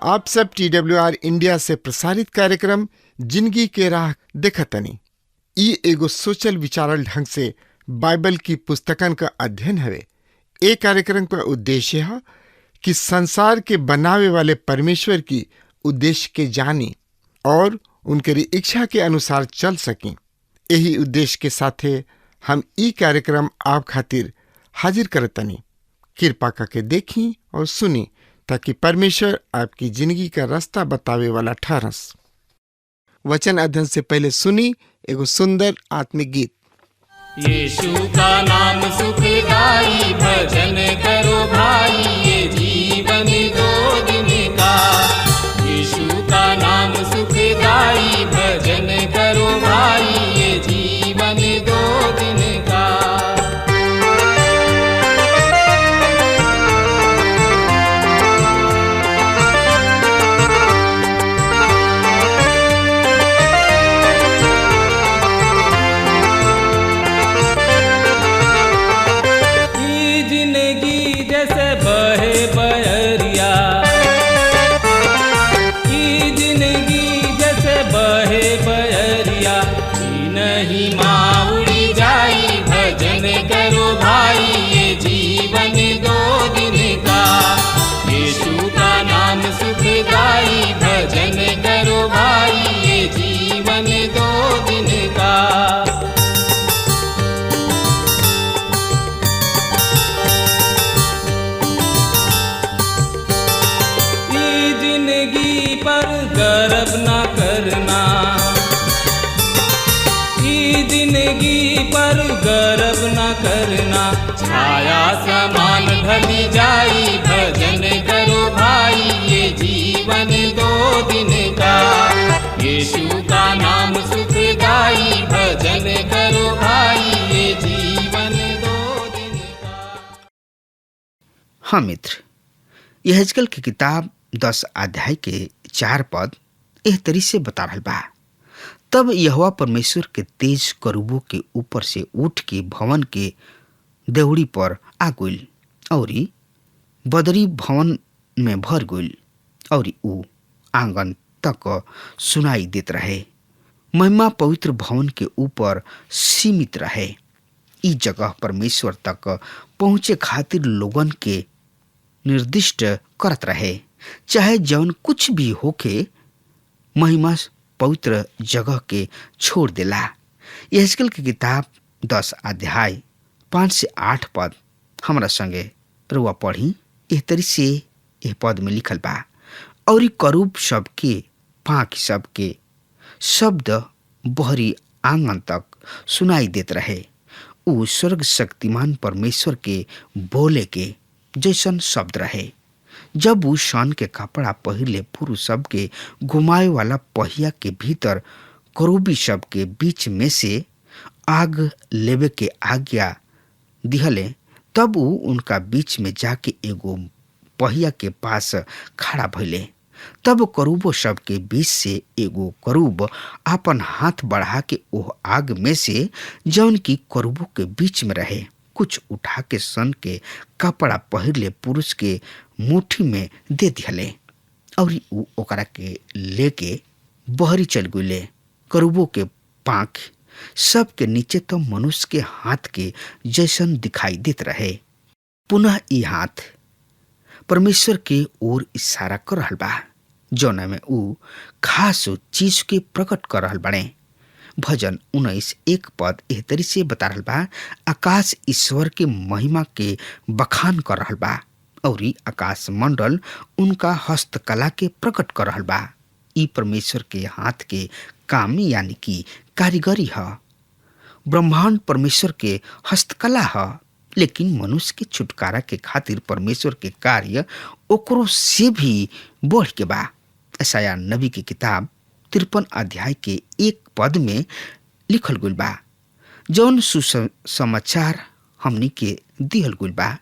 आप सब TWR India से प्रसारित कार्यक्रम जिंदगी के राह देखतनी। ई एगो सोचल विचारल ढंग से बाइबल की पुस्तकन का अध्ययन हवे। ए कार्यक्रम का उद्देश्य है कि संसार के बनावे वाले परमेश्वर की उद्देश्य के जानी और उनके इच्छा के अनुसार चल सकें। यही उद्देश्य के साथे हम ई कार्यक्रम आप खातिर हाजिर करतनी। कृपा करके देखी और सुनी ताकि परमेश्वर आपकी जिंदगी का रास्ता बतावे वाला ठहरस। वचन अध्ययन से पहले सुनी एगो सुंदर आत्मिक गीत। यीशु का नाम सुखदाई, भजन करो भाई, ये जीवन दो दिन का। यीशु का नाम सुखदाई, भजन करो भाई, ये जीवन दो दिन का। गर्व न करना, छाया समान ढली जाई, भजन करो भाई, ये जीवन दो दिन का। यीशु का नाम सुखदाई, भजन करो भाई, ये जीवन दो दिन का। हाँ मित्र, यह हेजकेल की किताब 10 अध्याय के 4 पद एह तरी से बता रहल बा। तब यहोवा परमेश्वर के तेज करूबों के ऊपर से उठ के भवन के देवड़ी पर आ गइल और बदरी भवन में भर गइल और ऊ आंगन तक सुनाई देत रहे। महिमा पवित्र भवन के ऊपर सीमित रहे। ई जगह परमेश्वर तक पहुँचे खातिर लोगन के निर्दिष्ट करत रहे। चाहे जौन कुछ भी होके, महिमा पवित्र जगह के छोड़ देला। यहेजकेल की किताब 10 अध्याय 5 से 8 पद हमरा संगे रुआ पढ़ी। एह तरी से एह पद में लिखल बा, और करूब सबके पाँख सबके शब्द बहरी आंगन तक सुनाई देत रहे। ऊ स्वर्ग शक्तिमान परमेश्वर के बोले के जैसन शब्द रहे। जब ऊ सन के कपड़ा पहिरले पुरुष सब के घुमाए वाला पहिया के भीतर करूबी सब के बीच में से आग लेवे के आज्ञा दिहले, तब ऊ उनका बीच में जाके एगो पहिया के पास खड़ा भइले। तब करूबो सब के बीच से एगो करूब अपन हाथ बढ़ा के ओह आग में से जौन की करूबो के बीच में रहे कुछ उठा के सन के कपड़ा पहिरले पुरुष के मुट्ठी में दे दिहले और ऊ ओकरा के लेके बहरी चल गइले। करूबों के पाँख सब के नीचे तो मनुष्य के हाथ के जैसन दिखाई देत रहे। पुनः ई हाथ परमेश्वर के ओर इशारा कर रहल बा, जौना में ऊ खास चीज के प्रकट कर रहल बने। भजन 19:1 पद एह तरी से बता रहल बा, आकाश ईश्वर के महिमा के बखान कर रहल बा और आकाश मंडल उनका हस्तकला के प्रकट कर रहल बा। ई परमेश्वर के हाथ के काम यानी कि कारीगरी है। ब्रह्मांड परमेश्वर के हस्तकला है, लेकिन मनुष्य के छुटकारा के खातिर परमेश्वर के कार्य ओकरो से भी बढ़ के बा। यशायाह नबी की किताब 53 अध्याय के 1 पद में लिखल गइल बा, जौन सुसमाचार हमनी के दिहल गइल बा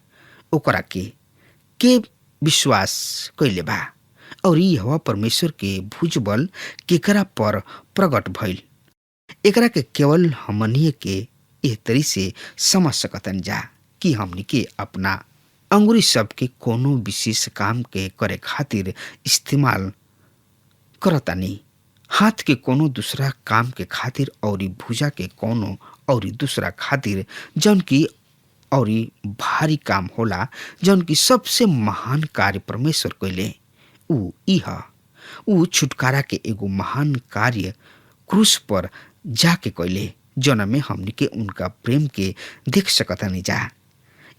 ओकरा के विश्वास कइले बा, और यहोवा परमेश्वर के भुजबल केकरा पर प्रकट भइल। एकरा के केवल हमनी के एह तरी से समझ सकतन जा कि हमनी के अपना अंगुरी सब के कोनो विशेष काम के करे खातिर इस्तेमाल करतानी, हाथ के कोनो दूसरा काम के खातिर और भुजा के कोनो और दूसरा खातिर, जौन की और भारी काम होला, जौन की सबसे महान कार्य परमेश्वर कइले ऊ इहा। ऊ छुटकारा के एगो महान कार्य क्रूस पर जाके कइले, जौन में हमनी के उनका प्रेम के देख सकतानी जा।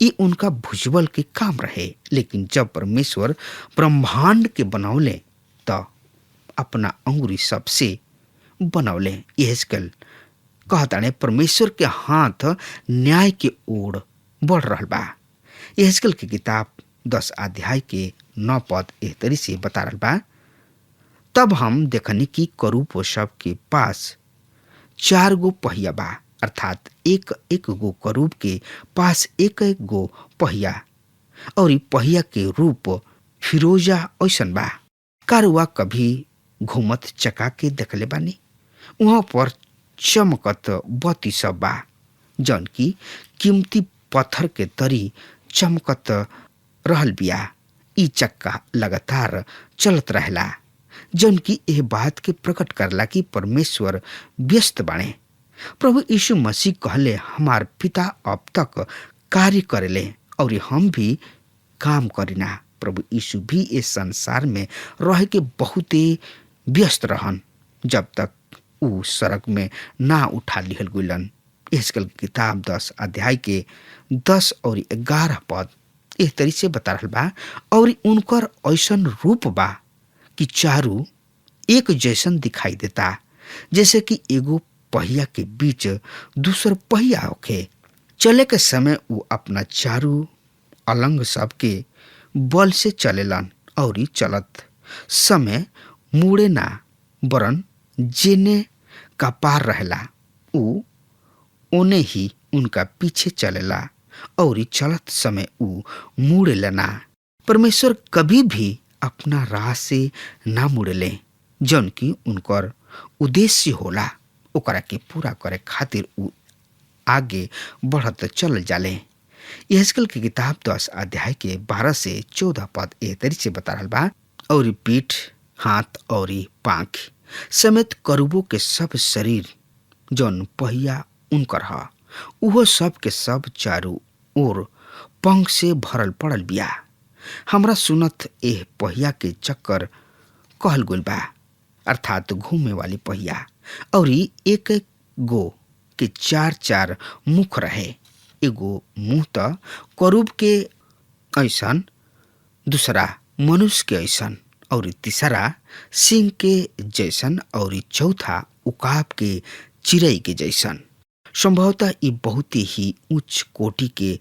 ई उनका भुजबल के काम रहे, लेकिन जब परमेश्वर ब्रह्मांड के बनौले तो अपना अंगुरी सबसे बनौले। यहेजकेल कहताने परमेश्वर के हाथ न्याय के ओर बढ़ रहल बा। यहेजकेल की किताब 10 अध्याय के 9 पद एह तरी से बता रहल बा। तब हम देखनी कि करूब सब के पास 4 गो पहिया बा, अर्थात एक एक गो करूब के पास एक एक गो पहिया, और ई पहिया के रूप फिरोजा ऐसन बा। कारुआ कभी घूमत चका के देखले बानी, वहां पर चमकत बत्ती सब बा, जौन की कीमती पत्थर के तरी चमकत रहल बिया। ई चक्का लगातार चलत रहेला, जौन की एह बात के प्रकट करला कि परमेश्वर व्यस्त बाणे। प्रभु यीशु मसीह कहले, हमार पिता अब तक कार्य करेले और हम भी काम करिना। प्रभु यीशु भी इस संसार में रह के बहुते व्यस्त रहन, जब तक ऊ सड़क में ना उठा लिहल गुलन। यहेजकेल की किताब 10 अध्याय के 10 और 11 पद एह तरी से बता रहल बा। और उनकर ऐसन रूप बा कि चारू एक जैसन दिखाई देता, जैसे कि एगो पहिया के बीच दूसर पहिया होखे। चले के समय ऊ अपना चारू अलंग सब के बल से चलेलन, और चलत समय मुड़े ना, वरन जेने का पार रहेला ऊ ओने ही उनका पीछे चलेला, और चलत समय ऊ मुड़ेला ना। परमेश्वर कभी भी अपना राह से ना मुड़ेले, जौन की उनकर उद्देश्य होला ओकरा के पूरा करे खातिर ऊ आगे बढ़त चल जाले। यहेजकेल की किताब 10 अध्याय के 12 से 14 पद एह तरी से बता रहल बा। और पीठ, हाथ और पांख समेत करूबों के सब शरीर जौन पहिया उनकर ह, उहो सब के सब चारू ओर पंख से भरल पड़ल बिया। हमरा सुनत एह पहिया के चक्कर कहल गुल बा, अर्थात घूमे वाली पहिया, और एक एक गो के 4 मुख रहे। एगो मुंह त करूब के ऐसन, दूसरा मनुष्य के ऐसन, और तीसरा सिंह के जैसन, और चौथा उकाब के चिड़ै के जैसन। संभवतः ये बहुत ही उच्च कोटि के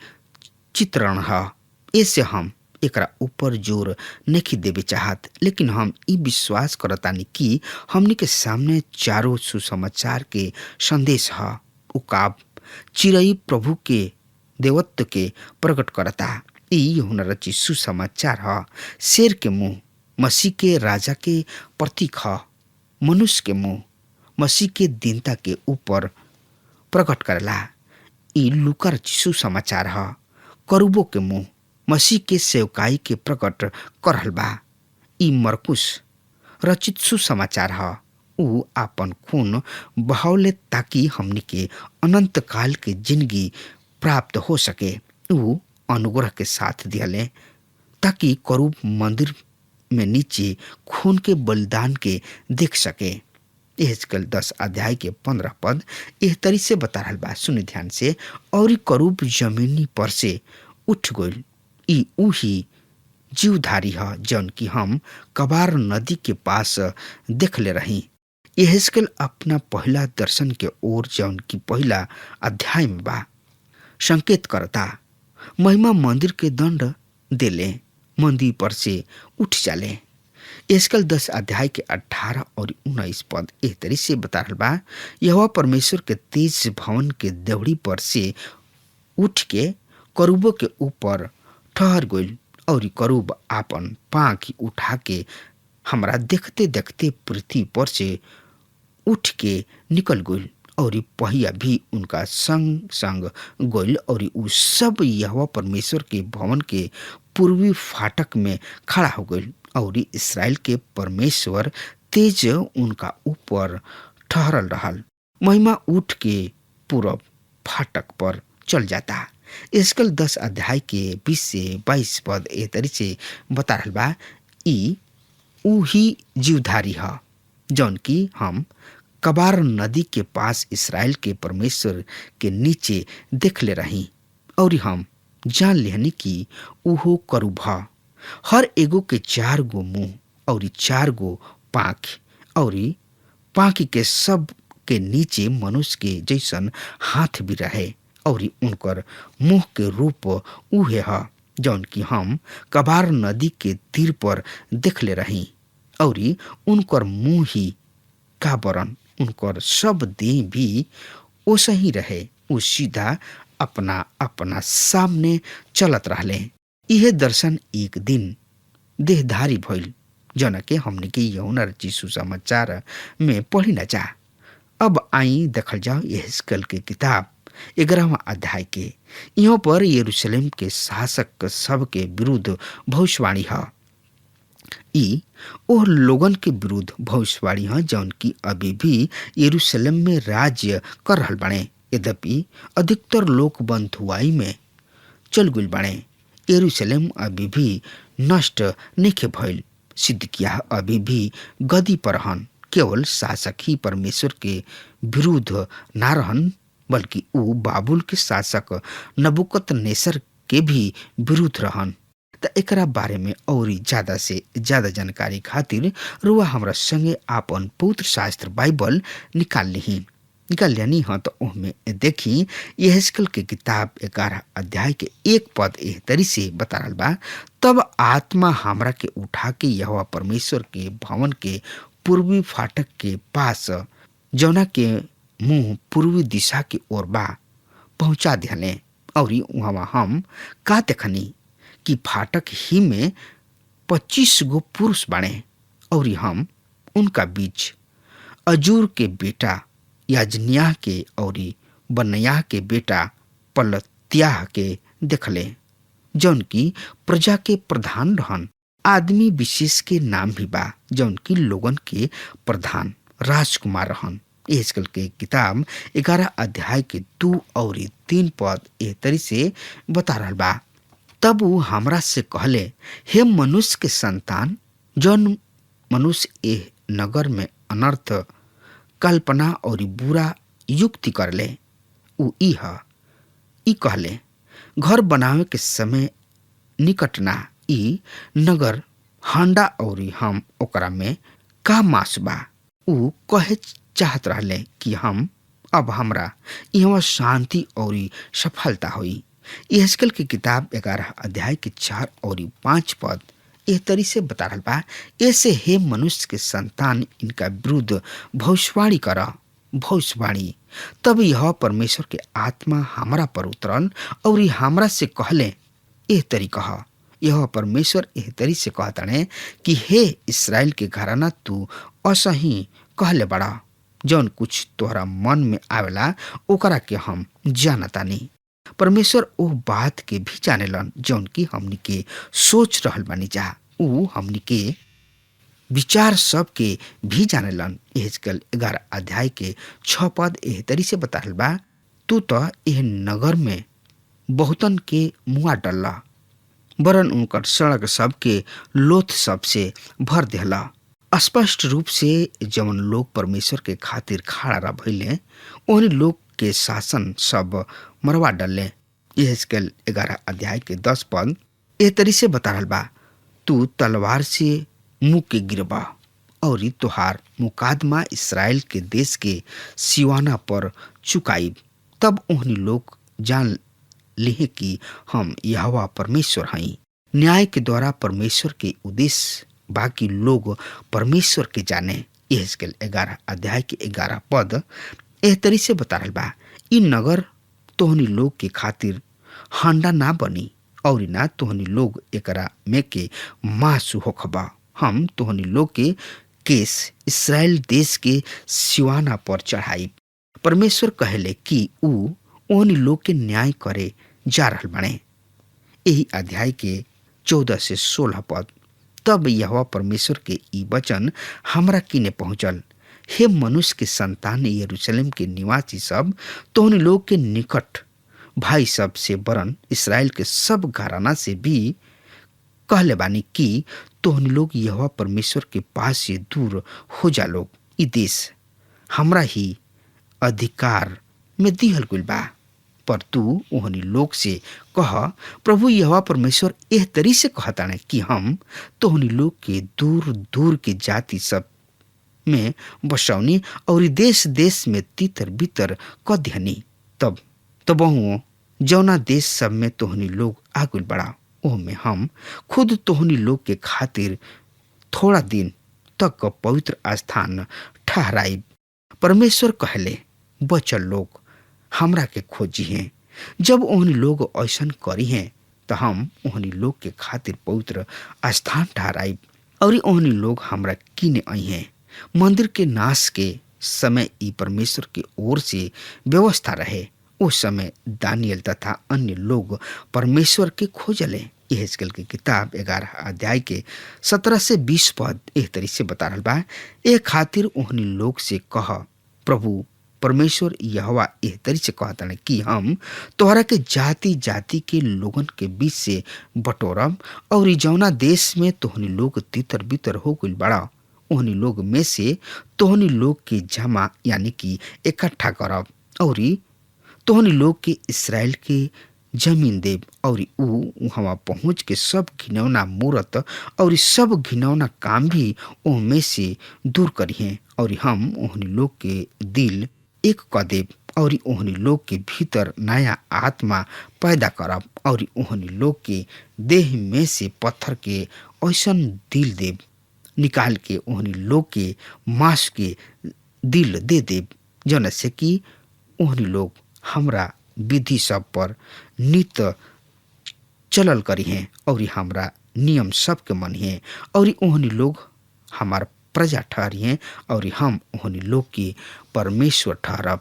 चित्रण है। ऐसे हम एकरा ऊपर जोर नहीं देवे चाहत, लेकिन हम ई विश्वास करतानी कि हमनी के सामने चारों सुसमाचार के संदेश है। उकाब चिड़ै प्रभु के देवत्व के प्रकट करता। ई यूहन्ना रचित सुसमाचार है। शेर के मुंह मसीह के राजा के प्रतीक है। मनुष्य के मुंह मसीह के दीनता के ऊपर प्रकट करला। ई लूका रचित सुसमाचार है। करूबों के मुंह मसीह के सेवकाई के प्रकट करल बा। ई मरकुस रचित सुसमाचार है। ऊ आपन खून बहावले ताकि हमनी के अनंत काल के जिंदगी प्राप्त हो सके। ऊ अनुग्रह के साथ दियाले ताकि करूब मंदिर में नीचे खून के बलिदान के देख सके। यहेजकेल 10 अध्याय के 15 पद एह तरी से बता रहल बा, सुनि ध्यान से। और करूब जमीनी पर से उठ गइल। ई उही जीवधारी है जौन की हम कबार नदी के पास देखले रही। यहेजकेल अपना पहला दर्शन के ओर जौन की पहला अध्याय में बा संकेत करता। महिमा मंदिर के दंड देले, मंदिर पर से उठ जाले। यहेजकेल 10 अध्याय के 18 और 19 पद एह तरी से बता रहल बा। यहोवा परमेश्वर के तेज भवन के देवड़ी पर से उठ के करूबों के ऊपर ठहर गइल, और करूब आपन पांख उठा के हमरा देखते देखते पृथ्वी पर से उठ के निकल गइल, और पहिया भी उनका संग संग गोइल और उ सब यहोवा परमेश्वर के भवन के पूर्वी फाटक में खड़ा हो गइल और इसराइल के परमेश्वर तेज उनका ऊपर ठहरल रहल। महिमा उठ के पूरब फाटक पर चल जाता। इसकल 10 अध्याय के 20 से 22 पद ए तरी से बता रहल बा। ई उही जीवधारी ह जौन की हम कबार नदी के पास इसराइल के परमेश्वर के नीचे देखले रही और हम जान लेहनी कि उहो करूब ह। हर एगो के 4 गो मुंह और 4 गो पाँख और पाँख के सब के नीचे मनुष्य के जैसन हाथ भी रहे और उनकर मुंह के रूप उहे ह जौन कि हम कबार नदी के तीर पर देखले रही और उनकर मुंह ही का बरन उनकर सब देह भी ओसे ही रहे। उ सीधा अपना अपना सामने चलत रहले। यह दर्शन एक दिन देहधारी भइल जौन के हमने के यूहन्ना रचित सुसमाचार में पढ़ी न जा। अब आई देखल जाओ यहेजकेल के किताब 11वां अध्याय के। यहाँ पर यरूशलेम के शासक सब के विरुद्ध भविष्यवाणी है। ई ओ लोगन के विरुद्ध भविष्यवाणी है जौन की अभी भी यरूशलेम में राज्य कर रहल बाणे। यद्यपि अधिकतर लोग बंधुआई में चल गइल बाणे। यरूशलेम अभी भी नष्ट नहीं भइल। सिदकिय्याह अभी भी गदी पर हन। केवल शासक ही परमेश्वर के विरुद्ध ना रहन बल्कि उ बाबुल के शासक नबूकदनेस्सर के भी विरुद्ध रहन। त एकरा बारे में और ज्यादा से ज्यादा जानकारी खातिर रुआ हमरा संगे आपन पवित्र शास्त्र बाइबल निकाल लिहनी हाँ। तो ओहमे देखी यहेजकेल के किताब 11 अध्याय के 1 पद एह तरी से बता रहल बा। तब आत्मा हमरा के उठा के यहोवा परमेश्वर के भवन के पूर्वी फाटक के पास जौना के मुंह पूर्वी दिशा की ओर बा पहुंचा दिहले और वहां हम का देखनी कि फाटक ही में 25 गो पुरुष बाणे और हम उनका बीच अजूर के बेटा याजन्याह के और बनयाह के बेटा पलत्याह के देखले जौन की प्रजा के प्रधान रहन। आदमी विशेष के नाम भी बा जौन की लोगन के प्रधान राजकुमार रहन। यहेजकेल के किताब 11 अध्याय के 2 और 3 पद एह तरी से बता रहल बा। तब वो हमरा से कहले, हे मनुष्य के संतान, जौन मनुष्य एह नगर में अनर्थ कल्पना और बुरा युक्ति करले उ ई कहले, घर बनावे के समय निकट ना। ई नगर हांडा और हम ओकरा में का मास बा। उ कहे चाहत रहले कि हम अब हमरा यहाँ शांति और सफलता हुई। यहेजकेल की किताब 11 अध्याय के 4 और 5 पद एह तरी से बता रहल बा। ऐसे हे मनुष्य के संतान, इनका विरुद्ध भविष्यवाणी कर भविष्यवाणी। तब यह परमेश्वर के आत्मा हमरा पर उतरल और हमरा से कहले, एह तरी कह। यह परमेश्वर एह तरी से कहताने कि हे इस्राएल के घराना, तू असही कहले बड़ा। जौन कुछ तोहरा मन में आवेला ओकरा के हम जानतानी। परमेश्वर ओ बात के भी जानेलन जौन की हमनी के सोच रहल बानी जा। उ हमनी के विचार सब के भी जानेलन। यहेजकेल 11 अध्याय के 6 पद एह तरी से बता रहल बा। तू तो एह नगर में बहुतन के मुआ डल्ला, वरन उनकर सड़क सब के लोथ सब से भर देहला। स्पष्ट रूप से जवन लोग परमेश्वर के खातिर खड़ा भइले ओहनी लोग के शासन सब मरवा डले। यहेजकेल 11 अध्याय के 10 पद एह तरी से बता रहल बा। तू तलवार से मुंह के गिरबा और तुहार मुकादमा इसराइल के देश के सिवाना पर चुकाई। तब ओहनी लोग जान लिहे कि हम यहोवा परमेश्वर हई। न्याय के द्वारा परमेश्वर के उद्देश्य बाकी लोग परमेश्वर के जाने। यहेजकेल 11 अध्याय के 11 पद एह तरी से बता रहल बा। इ नगर तोहनी लोग के खातिर हांडा ना बनी और ना तोहनी लोग एकरा में के मासु होखबा। हम तोहनी लोग के केस इसराइल देश के सिवाना पर चढ़ाई। परमेश्वर कहले कि ऊ ओन लोग के न्याय करे जा रहल बने। यही अध्याय के 14 से 16 पद। तब यहोवा परमेश्वर के ई वचन हमरा किने पहुंचल, हे मनुष्य के संतान यरूशलेम के निवासी सब तोहन लोग के निकट भाई सब से वरन इसराइल के सब घराना से भी कहले बानी कि तोहन लोग यहोवा परमेश्वर के पास से दूर हो जा लोग। ई देश हमरा ही अधिकार में दिहल गइल बा, पर तू ओहनी लोग से कह, प्रभु यहोवा परमेश्वर एह तरी से कहताने कि हम तोहनी लोग के दूर दूर के जाति सब में बसौनी और देश देश में तीतर बितर क दिहनी। तब जौना देश सब में तोहनी लोग आगुल बढ़ा, ओह में हम खुद तोहनी लोग के खातिर थोड़ा दिन तक पवित्र स्थान ठहराई। परमेश्वर कहले, बचल लोग हमरा के खोजी हैं। जब ओहनी लोग ऐसन करी हैं तो हम ओहनी लोग के खातिर पवित्र स्थान ठहराई और ओहनी लोग हमरा किने आई हैं। मंदिर के नाश के समय ई परमेश्वर के ओर से व्यवस्था रहे। उस समय दानियल तथा अन्य लोग परमेश्वर के खोजले। यहेजकेल की किताब 11 अध्याय के 17 से 20 पद एह तरी से बता रहल बा, ए खातिर ओहनी लोग से कह, प्रभु परमेश्वर यहोवा एह तरी से कहता है कि हम तोहरा के जाति जाति के लोगन के बीच से बटोरब और जौना देश में तोहनी लोग तितर बितर हो गइल बड़ा, ओहनी लोग में से तोहनी लोग के जमा यानी कि इकट्ठा करब और तोहनी लोग के इसराइल के जमीन देव और ऊ वहाँ पहुँच के सब घिनौना मूरत और सब घिनौना काम भी ओह में से दूर करिए और हम ओहनी लोग के दिल एक क देव और ओहनी लोग के भीतर नया आत्मा पैदा करब और ओहनी लोग के देह में से पत्थर के ऐसन दिल देव निकाल के ओहनी लोग के मांस के दिल दे देव, जौन से कि ओहनी लोग हमरा विधि सब पर नित चलल करी हैं और हमरा नियम सब के मन हैं और ओहनी लोग हमार प्रजा ठहरिए और हम ओहनी लोग के परमेश्वर ठहरब।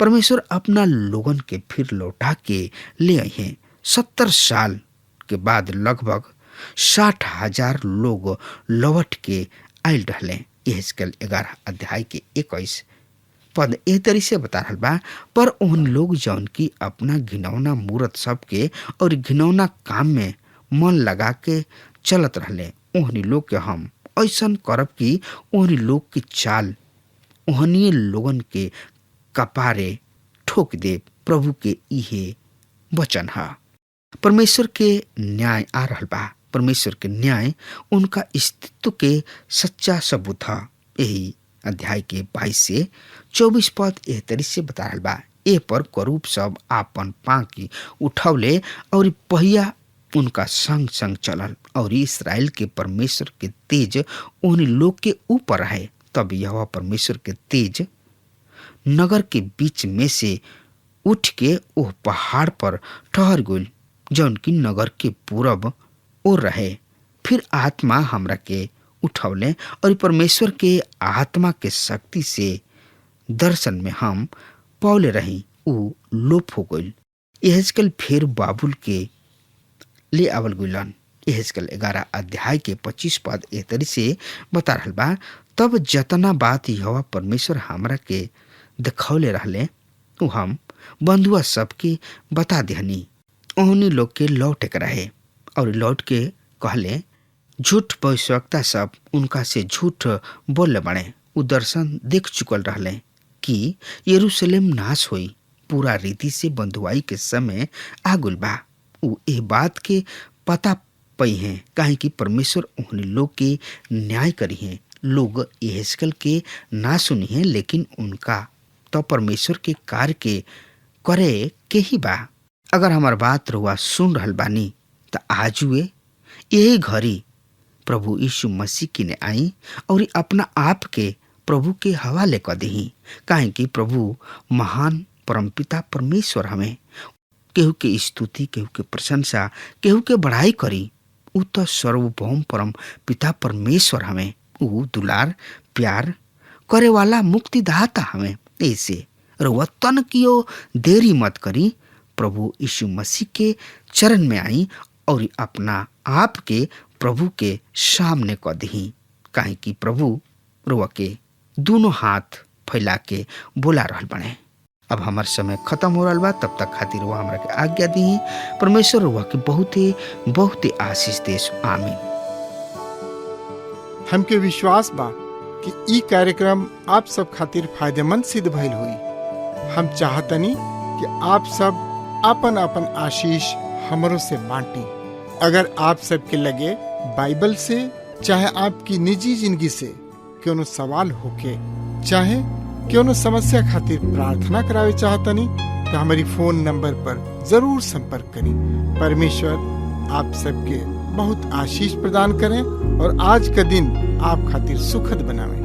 परमेश्वर अपना लोगन के फिर लौटा के ले आई हैं। 70 साल के बाद लगभग 60,000 लोग लौट के आयल रहले। यहेजकेल 11 अध्याय के 21 पद एह तरी से बता रहल बा, पर उन लोग जौन की अपना घिनौना मूरत सबके और घिनौना काम में मन लगा के चलत रहले, ओहनी लोग के हम ऐसन करब कि ओहनी लोग की चाल ओहनी लोगन के कपारे ठोक दे। प्रभु के इहे वचन है। परमेश्वर के न्याय आ रहल बा। परमेश्वर के न्याय उनका अस्तित्व के सच्चा सबूत है। यही अध्याय के 22 से 24 पद एह तरी से बता रहल बा, ए पर करूब सब आपन पांकी उठौले और पहिया उनका संग संग चलल और इसराइल के परमेश्वर के तेज उन लोग के ऊपर है। तब यहोवा परमेश्वर के तेज नगर के बीच में से उठ के ओह पहाड़ पर ठहर गइल जौन की नगर के पूरब ओर रहे। फिर आत्मा हमरा के उठौले और परमेश्वर के आत्मा के शक्ति से दर्शन में हम पौले रही ऊ लोप हो गइल। यहेजकेल फिर बाबुल के ले आवल गइलन। यहेजकेल 11 अध्याय के 25 पद एह तरी से बता रहल बा, तब जतना बात यहोवा परमेश्वर हमरा के दिखौले रहले ऊ हम बंधुआ सबके बता देहनी। ओहनी लोग के लौटे के रहे और लौट के कहले, झूठ भविष्यवक्ता सब उनका से झूठ बोले बने। ऊ दर्शन देख चुकल रहले कि यरूशलेम नाश होई, पूरा रीति से बंधुआई के समय आगुल बा। ऊ ए बात के पता पई हैं काहे कि परमेश्वर ओहनी लोग के न्याय करी हैं। लोग यहेजकेल के ना सुनी हैं, लेकिन उनका तो परमेश्वर के कार्य के करे के ही बा। अगर हमार बात रुआ सुन रहल बानी तो आजुए यही घड़ी प्रभु यीशु मसीह की ने आई और अपना आप के प्रभु के हवाले कर दही, काहे कि प्रभु महान परमपिता परमेश्वर हमें केहू के स्तुति, केहू के प्रशंसा, केहू के बढ़ाई करी। ऊ तो सर्वभौम परम पिता परमेश्वर हमें ऊ दुलार प्यार करे वाला मुक्तिदाता हमें। ऐसे रउआ तनकियो देरी मत करी, प्रभु यीशु मसीह के चरण में आई और अपना आप के प्रभु के सामने क दही, काहे कि प्रभु रउआ के दोनों हाथ फैला के बोला रहल बने। अब हमार समय खत्म हो रहा बा, तब तक खातिर रउआ हमरा के आज्ञा दी। परमेश्वर रउआ के बहुते आशीष देश। आमीन। हमके विश्वास बा कि ई कार्यक्रम आप सब खातिर फायदेमंद सिद्ध भइल हुई। हम चाहतनी कि आप सब आपन आपन आशीष हमरों से बांटी। अगर आप सबके लगे बाइबल से चाहे आपकी निजी जिंदगी से कोनो सवाल होके, चाहे कोनो समस्या खातिर प्रार्थना करावे चाहतनी, तो हमारी फोन नंबर पर जरूर संपर्क करें। परमेश्वर आप सबके बहुत आशीष प्रदान करें और आज का दिन आप खातिर सुखद बनावे।